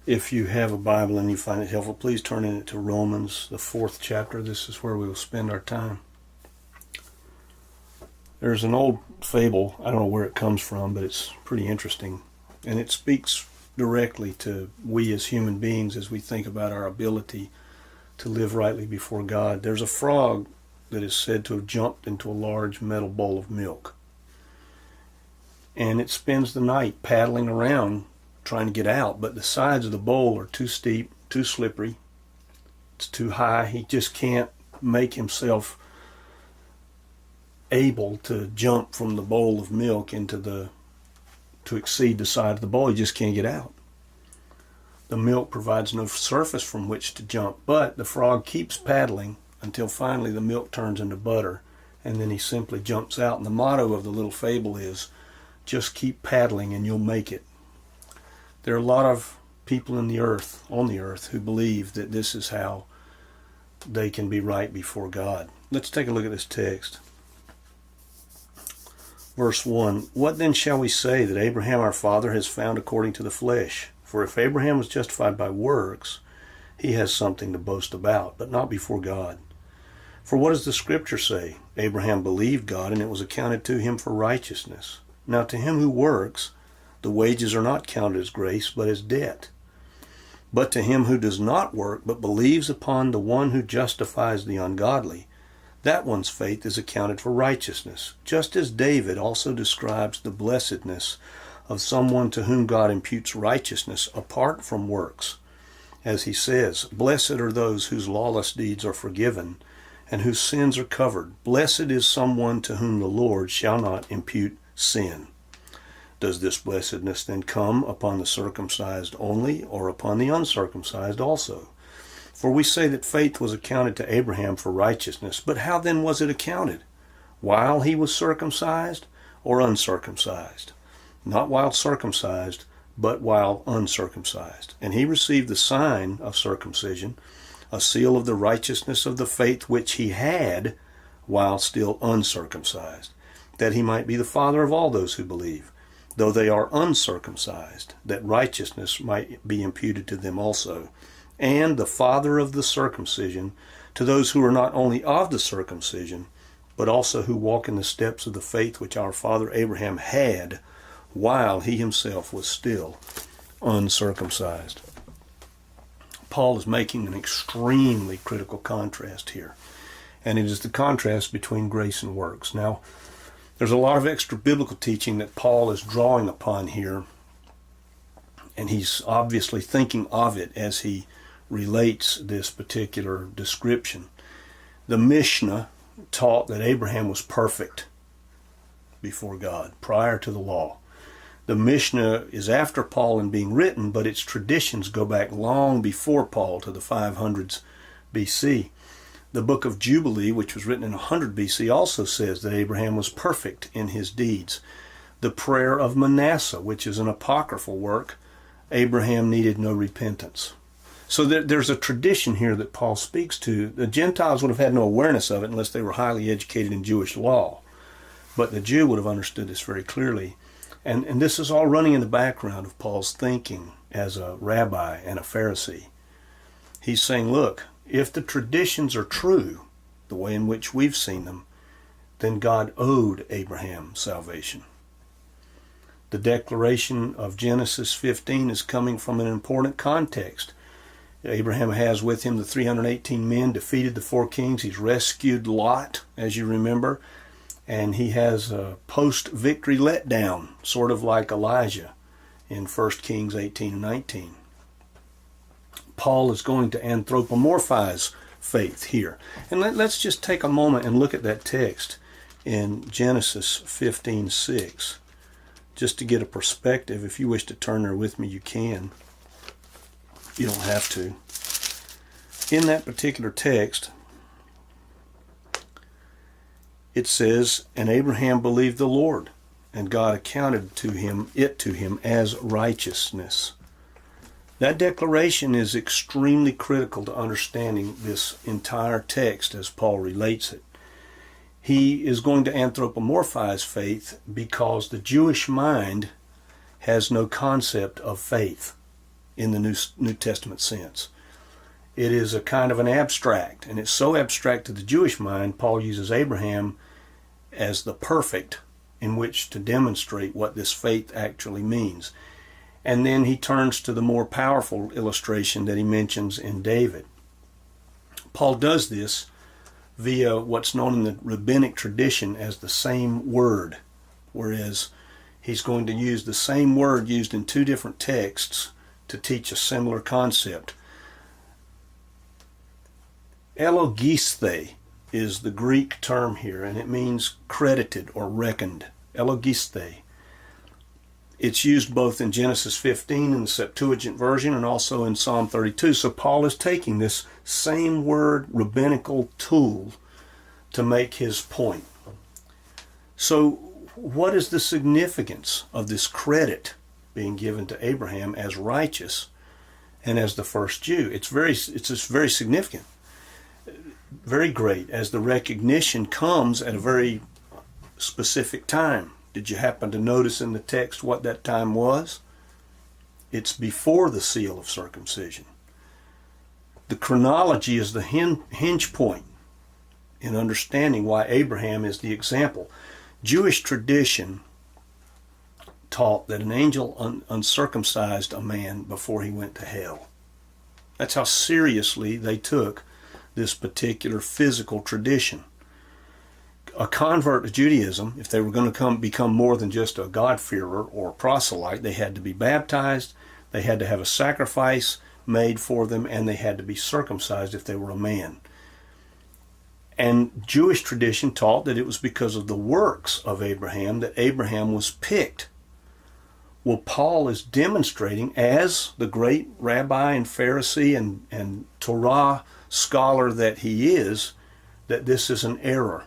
If you have a Bible and you find it helpful, please turn in it to Romans, the 4th chapter. This is where we will spend our time. There's an old fable, I don't know where it comes from, but it's pretty interesting. And it speaks directly to we as human beings as we think about our ability to live rightly before God. There's a frog that is said to have jumped into a large metal bowl of milk. And it spends the night paddling around trying to get out, but the sides of the bowl are too steep, too slippery, it's too high. He just can't make himself able to jump from the bowl of milk to exceed the side of the bowl. He just can't get out. The milk provides no surface from which to jump, but the frog keeps paddling until finally the milk turns into butter, and then he simply jumps out. And the motto of the little fable is, just keep paddling and you'll make it. There are a lot of people on the earth, who believe that this is how they can be right before God. Let's take a look at this text. Verse 1, What then shall we say that Abraham our father has found according to the flesh? For if Abraham was justified by works, he has something to boast about, but not before God. For what does the Scripture say? Abraham believed God, and it was accounted to him for righteousness. Now to him who works, the wages are not counted as grace, but as debt. But to him who does not work, but believes upon the one who justifies the ungodly, that one's faith is accounted for righteousness, just as David also describes the blessedness of someone to whom God imputes righteousness apart from works. As he says, Blessed are those whose lawless deeds are forgiven, and whose sins are covered. Blessed is someone to whom the Lord shall not impute sin. Does this blessedness then come upon the circumcised only, or upon the uncircumcised also? For we say that faith was accounted to Abraham for righteousness. But how then was it accounted? While he was circumcised or uncircumcised? Not while circumcised, but while uncircumcised. And he received the sign of circumcision, a seal of the righteousness of the faith which he had while still uncircumcised, that he might be the father of all those who believe, though they are uncircumcised, that righteousness might be imputed to them also, and the father of the circumcision to those who are not only of the circumcision, but also who walk in the steps of the faith which our father Abraham had while he himself was still uncircumcised. Paul is making an extremely critical contrast here, and it is the contrast between grace and works. Now, there's a lot of extra biblical teaching that Paul is drawing upon here, and he's obviously thinking of it as he relates this particular description. The Mishnah taught that Abraham was perfect before God, prior to the law. The Mishnah is after Paul in being written, but its traditions go back long before Paul to the 500s BC. The book of Jubilee, which was written in 100 BC, also says that Abraham was perfect in his deeds. The prayer of Manasseh, which is an apocryphal work, Abraham needed no repentance. So there's a tradition here that Paul speaks to. The Gentiles would have had no awareness of it unless they were highly educated in Jewish law. But the Jew would have understood this very clearly. And this is all running in the background of Paul's thinking as a rabbi and a Pharisee. He's saying, look, if the traditions are true, the way in which we've seen them, then God owed Abraham salvation. The declaration of Genesis 15 is coming from an important context. Abraham has with him the 318 men, defeated the 4 kings. He's rescued Lot, as you remember, and he has a post-victory letdown, sort of like Elijah in 1 Kings 18 and 19. Paul is going to anthropomorphize faith here. And let's just take a moment and look at that text in Genesis 15:6, just to get a perspective. If you wish to turn there with me, you can. You don't have to. In that particular text, it says, And Abraham believed the Lord, and God accounted it to him as righteousness. That declaration is extremely critical to understanding this entire text as Paul relates it. He is going to anthropomorphize faith because the Jewish mind has no concept of faith in the New Testament sense. It is a kind of an abstract, and it's so abstract to the Jewish mind, Paul uses Abraham as the perfect in which to demonstrate what this faith actually means. And then he turns to the more powerful illustration that he mentions in David. Paul does this via what's known in the rabbinic tradition as the same word, whereas he's going to use the same word used in two different texts to teach a similar concept. Elogisthe is the Greek term here, and it means credited or reckoned. Elogisthe. It's used both in Genesis 15 in the Septuagint version and also in Psalm 32. So Paul is taking this same word rabbinical tool to make his point. So what is the significance of this credit being given to Abraham as righteous and as the first Jew? It's just very significant, very great, as the recognition comes at a very specific time. Did you happen to notice in the text what that time was? It's before the seal of circumcision. The chronology is the hinge point in understanding why Abraham is the example. Jewish tradition taught that an angel uncircumcised a man before he went to hell. That's how seriously they took this particular physical tradition. A convert to Judaism, if they were going to become more than just a God-fearer or a proselyte, they had to be baptized, they had to have a sacrifice made for them, and they had to be circumcised if they were a man. And Jewish tradition taught that it was because of the works of Abraham that Abraham was picked. Well, Paul is demonstrating, as the great rabbi and Pharisee and Torah scholar that he is, that this is an error.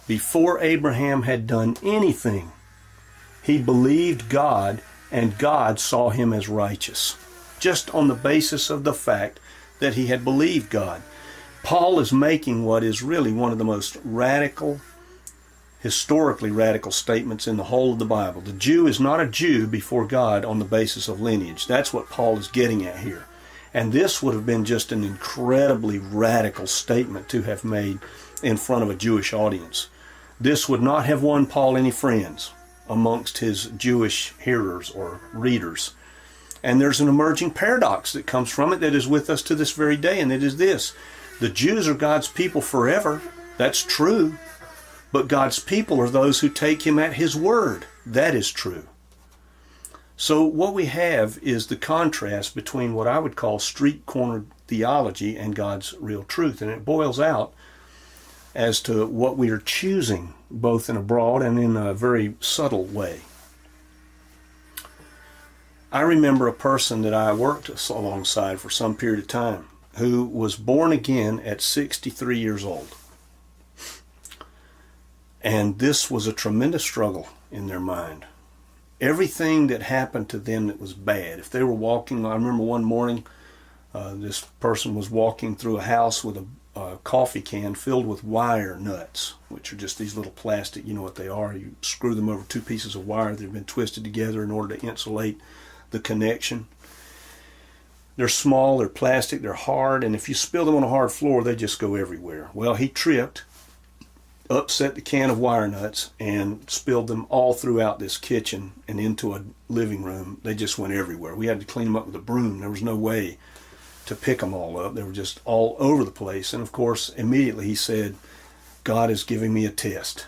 Before Abraham had done anything, he believed God, and God saw him as righteous, just on the basis of the fact that he had believed God. Paul is making what is really one of the most radical, historically radical statements in the whole of the Bible. The Jew is not a Jew before God on the basis of lineage. That's what Paul is getting at here. And this would have been just an incredibly radical statement to have made in front of a Jewish audience. This would not have won Paul any friends amongst his Jewish hearers or readers. And there's an emerging paradox that comes from it that is with us to this very day, and it is this. The Jews are God's people forever. That's true. But God's people are those who take him at his word. That is true. So what we have is the contrast between what I would call street corner theology and God's real truth. And it boils out as to what we are choosing, both in a broad and in a very subtle way. I remember a person that I worked alongside for some period of time who was born again at 63 years old. And this was a tremendous struggle in their mind. Everything that happened to them that was bad, if they were walking, I remember one morning, this person was walking through a house with a coffee can filled with wire nuts, which are just these little plastic, you know what they are. You screw them over two pieces of wire that have been twisted together in order to insulate the connection. They're small, they're plastic, they're hard, and if you spill them on a hard floor, they just go everywhere. Well, he tripped, upset the can of wire nuts, and spilled them all throughout this kitchen and into a living room. They just went everywhere. We had to clean them up with a broom. There was no way to pick them all up. They were just all over the place. And of course, immediately he said, God is giving me a test.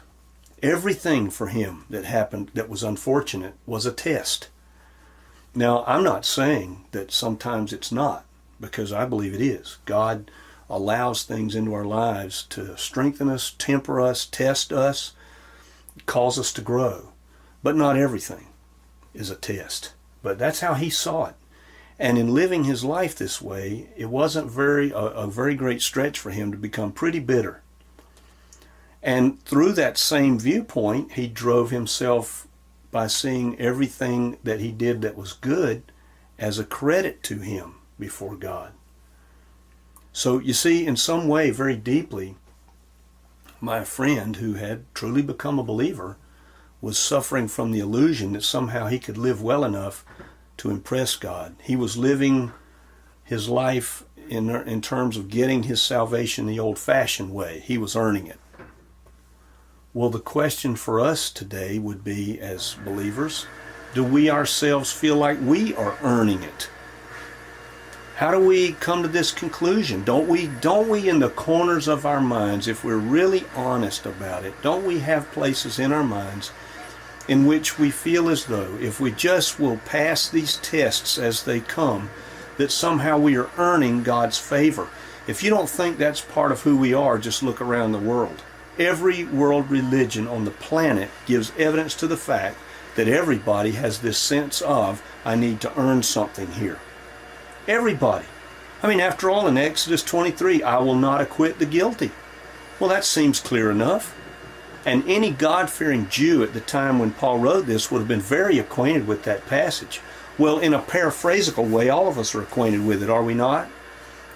Everything for him that happened that was unfortunate was a test. Now, I'm not saying that sometimes it's not, because I believe it is. God allows things into our lives to strengthen us, temper us, test us, cause us to grow. But not everything is a test. But that's how he saw it. And in living his life this way, it wasn't a very great stretch for him to become pretty bitter. And through that same viewpoint, he drove himself by seeing everything that he did that was good as a credit to him before God. So you see, in some way, very deeply, my friend who had truly become a believer was suffering from the illusion that somehow he could live well enough to impress God. He was living his life in terms of getting his salvation the old-fashioned way. He was earning it. Well, the question for us today would be, as believers, do we ourselves feel like we are earning it? How do we come to this conclusion? Don't we in the corners of our minds, if we're really honest about it, don't we have places in our minds in which we feel as though if we just will pass these tests as they come, that somehow we are earning God's favor? If you don't think that's part of who we are, just look around the world. Every world religion on the planet gives evidence to the fact that everybody has this sense of, I need to earn something here. Everybody. I mean, after all, in Exodus 23, I will not acquit the guilty. Well, that seems clear enough. And any God-fearing Jew at the time when Paul wrote this would have been very acquainted with that passage. Well, in a paraphrasical way, all of us are acquainted with it, are we not?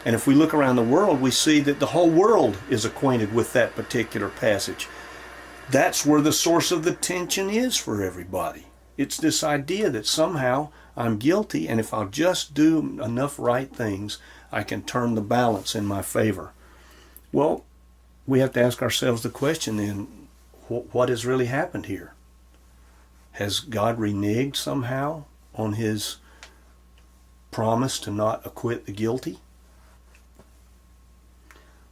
And if we look around the world, we see that the whole world is acquainted with that particular passage. That's where the source of the tension is for everybody. It's this idea that somehow I'm guilty, and if I'll just do enough right things, I can turn the balance in my favor. Well, we have to ask ourselves the question then, what has really happened here? Has God reneged somehow on his promise to not acquit the guilty?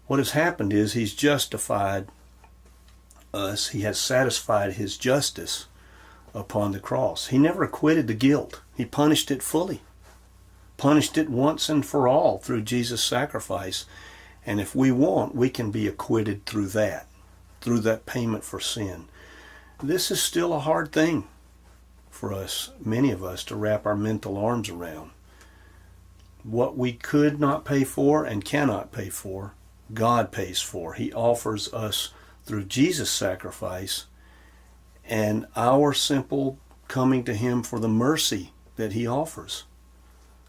What has happened is he's justified us. He has satisfied his justice upon the cross. He never acquitted the guilt. He punished it fully. Punished it once and for all through Jesus' sacrifice. And if we want, we can be acquitted through that payment for sin. This is still a hard thing for us, many of us, to wrap our mental arms around. What we could not pay for and cannot pay for, God pays for. He offers us through Jesus' sacrifice and our simple coming to him for the mercy that he offers,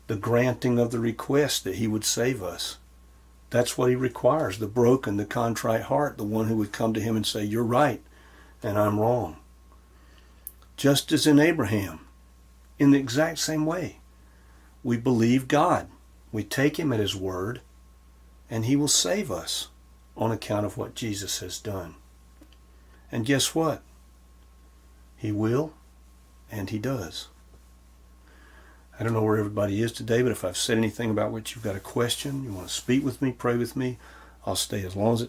the granting of the request that he would save us. That's what he requires, the broken, the contrite heart, the one who would come to him and say, you're right and I'm wrong. Just as in Abraham, in the exact same way, we believe God. We take him at his word, and he will save us on account of what Jesus has done. And guess what? He will, and he does. I don't know where everybody is today, but if I've said anything about which you've got a question, you want to speak with me, pray with me, I'll stay as long as it takes.